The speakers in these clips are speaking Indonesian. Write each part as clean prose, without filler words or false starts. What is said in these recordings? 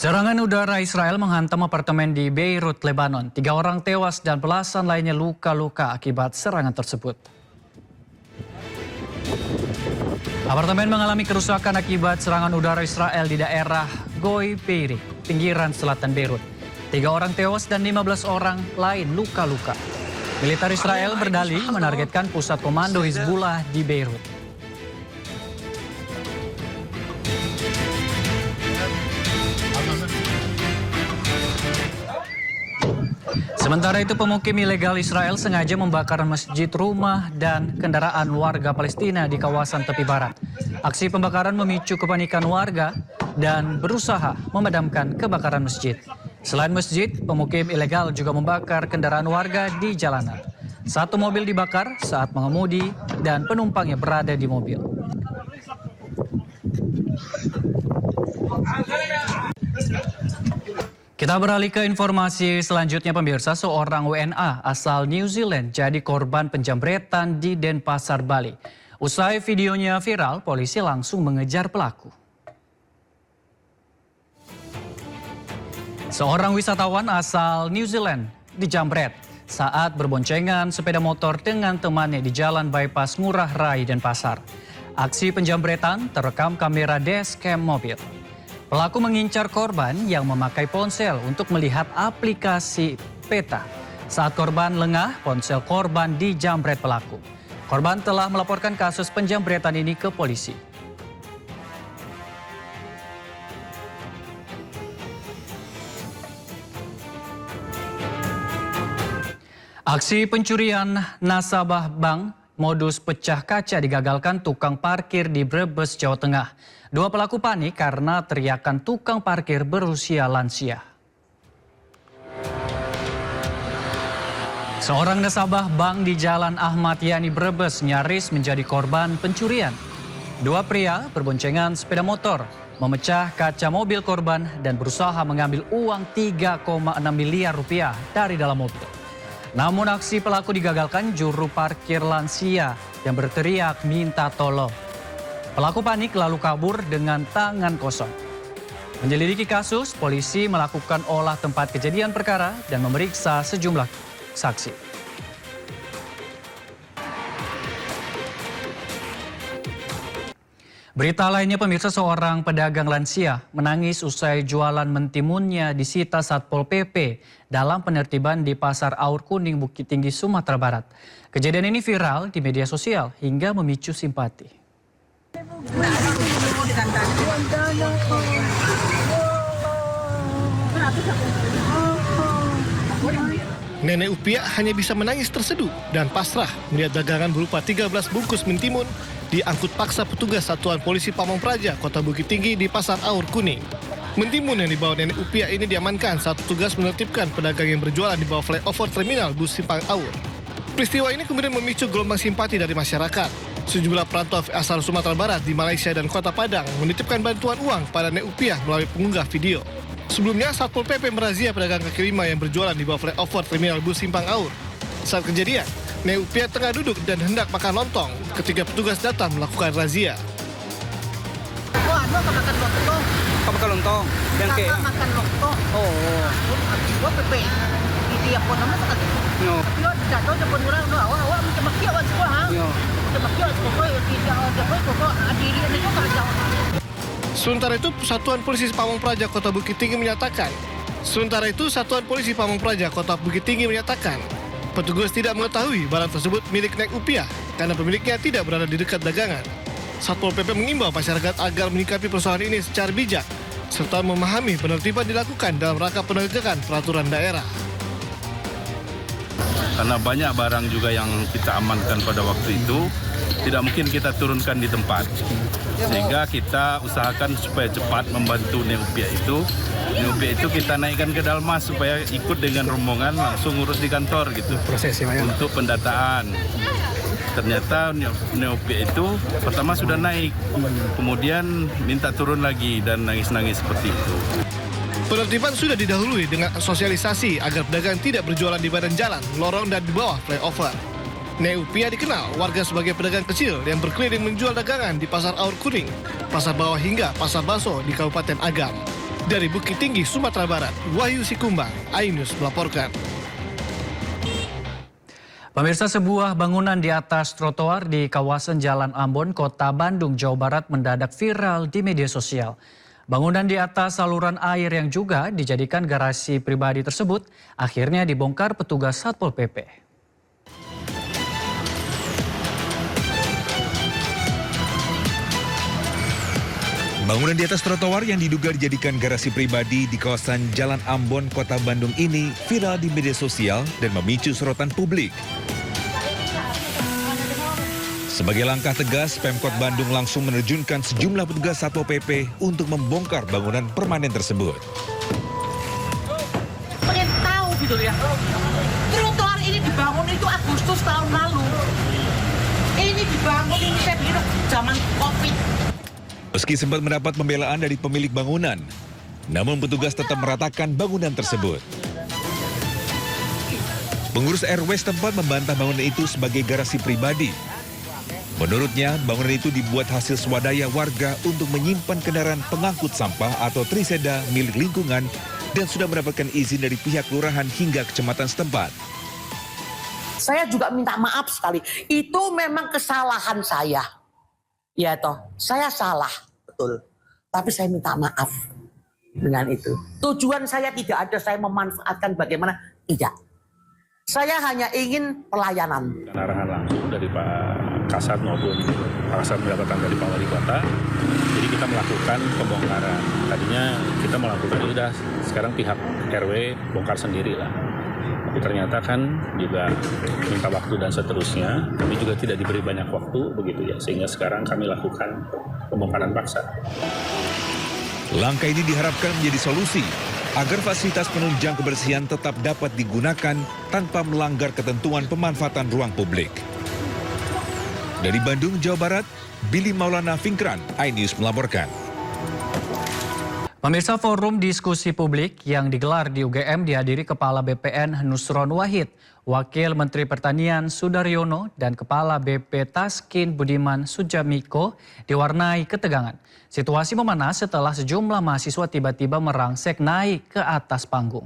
Serangan udara Israel menghantam apartemen di Beirut, Lebanon. 3 orang tewas dan belasan lainnya luka-luka akibat serangan tersebut. Apartemen mengalami kerusakan akibat serangan udara Israel di daerah Goy Beiri, pinggiran selatan Beirut. 3 orang tewas dan 15 orang lain luka-luka. Militer Israel berdalih menargetkan pusat komando Hizbullah di Beirut. Sementara itu, pemukim ilegal Israel sengaja membakar masjid, rumah, dan kendaraan warga Palestina di kawasan tepi barat. Aksi pembakaran memicu kepanikan warga dan berusaha memadamkan kebakaran masjid. Selain masjid, pemukim ilegal juga membakar kendaraan warga di jalanan. 1 mobil dibakar saat mengemudi dan penumpangnya berada di mobil. Kita beralih ke informasi selanjutnya, pemirsa. Seorang WNA asal New Zealand jadi korban penjamretan di Denpasar, Bali. Usai videonya viral, polisi langsung mengejar pelaku. Seorang wisatawan asal New Zealand dijamret saat berboncengan sepeda motor dengan temannya di Jalan Bypass Ngurah Rai, Denpasar. Aksi penjamretan terekam kamera dashcam mobil. Pelaku mengincar korban yang memakai ponsel untuk melihat aplikasi peta. Saat korban lengah, ponsel korban dijamret pelaku. Korban telah melaporkan kasus penjamretan ini ke polisi. Aksi pencurian nasabah bank modus pecah kaca digagalkan tukang parkir di Brebes, Jawa Tengah. 2 pelaku panik karena teriakan tukang parkir berusia lansia. Seorang nasabah bank di Jalan Ahmad Yani, Brebes nyaris menjadi korban pencurian. 2 pria berboncengan sepeda motor memecah kaca mobil korban dan berusaha mengambil uang 3,6 miliar rupiah dari dalam mobil. Namun aksi pelaku digagalkan juru parkir lansia yang berteriak minta tolong. Pelaku panik lalu kabur dengan tangan kosong. Menyelidiki kasus, polisi melakukan olah tempat kejadian perkara dan memeriksa sejumlah saksi. Berita lainnya, pemirsa, seorang pedagang lansia menangis usai jualan mentimunnya disita Satpol PP dalam penertiban di Pasar Aur Kuning, Bukit Tinggi, Sumatera Barat. Kejadian ini viral di media sosial hingga memicu simpati. Nenek Upiak hanya bisa menangis terseduh dan pasrah melihat dagangan berupa 13 bungkus mentimun diangkut paksa petugas Satuan Polisi Pamong Praja, Kota Bukit Tinggi di Pasar Aur Kuning. Mentimun yang dibawa Nenek Upiak ini diamankan saat petugas menertibkan pedagang yang berjualan di bawah flyover terminal bus Simpang Aur. Peristiwa ini kemudian memicu gelombang simpati dari masyarakat. Sejumlah perantau asal Sumatera Barat di Malaysia dan Kota Padang menitipkan bantuan uang pada Nenek Upiak melalui pengunggah video. Sebelumnya, Satpol PP merazia pedagang kaki lima yang berjualan di bawah flyover terminal bus Simpang Aur. Saat kejadian, Nenek Upiak tengah duduk dan hendak makan lontong ketika petugas datang melakukan razia. Makan lontong. Kau makan lontong? Yang ke? Makan lontong. Oh. Habis gua pepe. Di apa nama tak ada. No. Yo, jatuh je pun orang tu. Awak macam makian awak semua ha. Yo. Macam makian semua tidak ada kok adili ni tu kerja. Sementara itu, Satuan Polisi Pamong Praja Kota Bukit Tinggi menyatakan, petugas tidak mengetahui barang tersebut milik Nenek Upiak karena pemiliknya tidak berada di dekat dagangan. Satpol PP mengimbau masyarakat agar menyikapi persoalan ini secara bijak serta memahami penertiban dilakukan dalam rangka penegakan peraturan daerah. Karena banyak barang juga yang kita amankan pada waktu itu, tidak mungkin kita turunkan di tempat. Sehingga kita usahakan supaya cepat membantu Nenek Upiak itu. Nenek Upiak itu kita naikkan ke Dalmas supaya ikut dengan rombongan langsung urus di kantor gitu. Prosesnya untuk pendataan. Ternyata Nenek Upiak itu pertama sudah naik, kemudian minta turun lagi dan nangis-nangis seperti itu. Penertiban sudah didahului dengan sosialisasi agar pedagang tidak berjualan di badan jalan, lorong dan di bawah flyover. Nenek Upiak dikenal warga sebagai pedagang kecil yang berkeliling menjual dagangan di Pasar Aur Kuning, Pasar Bawah hingga Pasar Baso di Kabupaten Agam. Dari Bukit Tinggi, Sumatera Barat, Wahyu Sikumbang, iNews melaporkan. Pemirsa, sebuah bangunan di atas trotoar di kawasan Jalan Ambon, Kota Bandung, Jawa Barat mendadak viral di media sosial. Bangunan di atas saluran air yang juga dijadikan garasi pribadi tersebut akhirnya dibongkar petugas Satpol PP. Bangunan di atas trotoar yang diduga dijadikan garasi pribadi di kawasan Jalan Ambon, Kota Bandung ini viral di media sosial dan memicu sorotan publik. Sebagai langkah tegas, Pemkot Bandung langsung menerjunkan sejumlah petugas Satpol PP untuk membongkar bangunan permanen tersebut. Pengen tahu gitu ya. Trotoar ini dibangun itu Agustus tahun lalu. Ini dibangun ini saya pikir zaman Covid. Meski sempat mendapat pembelaan dari pemilik bangunan, namun petugas tetap meratakan bangunan tersebut. Pengurus RW setempat membantah bangunan itu sebagai garasi pribadi. Menurutnya, bangunan itu dibuat hasil swadaya warga untuk menyimpan kendaraan pengangkut sampah atau triseda milik lingkungan dan sudah mendapatkan izin dari pihak kelurahan hingga kecamatan setempat. Saya juga minta maaf sekali. Itu memang kesalahan saya. Ya toh, saya salah, betul. Tapi saya minta maaf dengan itu. Tujuan saya tidak ada saya memanfaatkan bagaimana, tidak. Saya hanya ingin pelayanan. Arahan langsung dari Pak Kasat maupun Pak Kasat mendapatkan dari Pak Wali Kota. Jadi kita melakukan pembongkaran. Tadinya kita melakukan sudah, sekarang pihak RW bongkar sendiri lah. Tapi ternyata kan juga minta waktu dan seterusnya. Kami juga tidak diberi banyak waktu begitu ya. Sehingga sekarang kami lakukan pembongkaran paksa. Langkah ini diharapkan menjadi solusi agar fasilitas penunjang kebersihan tetap dapat digunakan tanpa melanggar ketentuan pemanfaatan ruang publik. Dari Bandung, Jawa Barat, Billy Maulana Fingkran, iNews melaporkan. Pemirsa, forum diskusi publik yang digelar di UGM dihadiri Kepala BPN Nusron Wahid, Wakil Menteri Pertanian Sudaryono, dan Kepala BP Taskin Budiman Sujatmiko diwarnai ketegangan. Situasi memanas setelah sejumlah mahasiswa tiba-tiba merangsek naik ke atas panggung.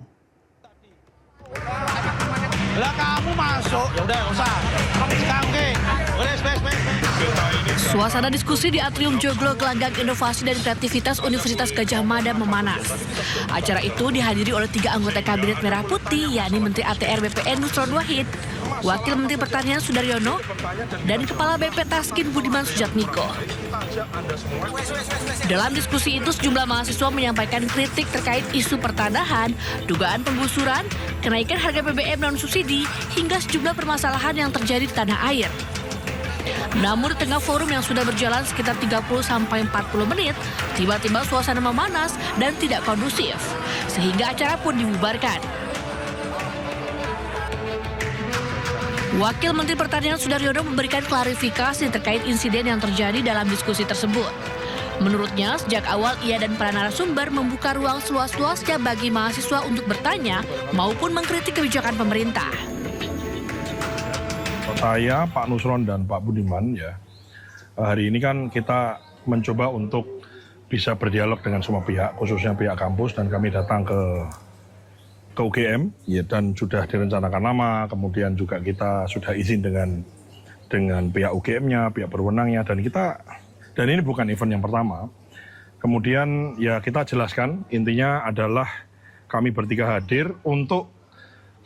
Lah kamu masuk, ya udah usah. Suasana diskusi di Atrium Joglo Gelanggang Inovasi dan Kreativitas Universitas Gadjah Mada memanas. Acara itu dihadiri oleh 3 anggota Kabinet Merah Putih, yakni Menteri ATR BPN Nusron Wahid, Wakil Menteri Pertanian Sudaryono, dan Kepala BP Taskin Budiman Sujatmiko. Dalam diskusi itu, sejumlah mahasiswa menyampaikan kritik terkait isu pertanahan, dugaan penggusuran, kenaikan harga BBM non-subsidi, hingga sejumlah permasalahan yang terjadi di tanah air. Namun di tengah forum yang sudah berjalan sekitar 30-40 menit, tiba-tiba suasana memanas dan tidak kondusif, sehingga acara pun dibubarkan. Wakil Menteri Pertanian Sudaryono memberikan klarifikasi terkait insiden yang terjadi dalam diskusi tersebut. Menurutnya, sejak awal ia dan para narasumber membuka ruang seluas-luasnya bagi mahasiswa untuk bertanya maupun mengkritik kebijakan pemerintah. Saya, Pak Nusron dan Pak Budiman ya, hari ini kan kita mencoba untuk bisa berdialog dengan semua pihak, khususnya pihak kampus, dan kami datang ke UGM ya, dan sudah direncanakan lama. Kemudian juga kita sudah izin dengan pihak UGM-nya, pihak berwenangnya, dan ini bukan event yang pertama. Kemudian ya kita jelaskan, intinya adalah kami bertiga hadir untuk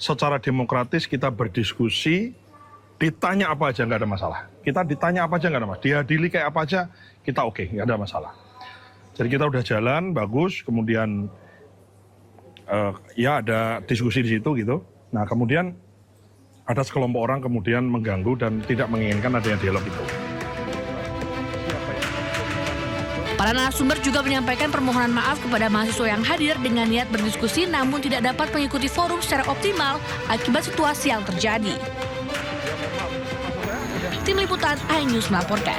secara demokratis kita berdiskusi. Ditanya apa aja nggak ada masalah. Kita ditanya apa aja nggak ada masalah. Dihadiri kayak apa aja kita oke, nggak ada masalah. Jadi kita udah jalan bagus. Kemudian ya ada diskusi di situ gitu. Nah kemudian ada sekelompok orang kemudian mengganggu dan tidak menginginkan adanya dialog itu. Para narasumber juga menyampaikan permohonan maaf kepada mahasiswa yang hadir dengan niat berdiskusi namun tidak dapat mengikuti forum secara optimal akibat situasi yang terjadi. Tim Liputan iNews melaporkan.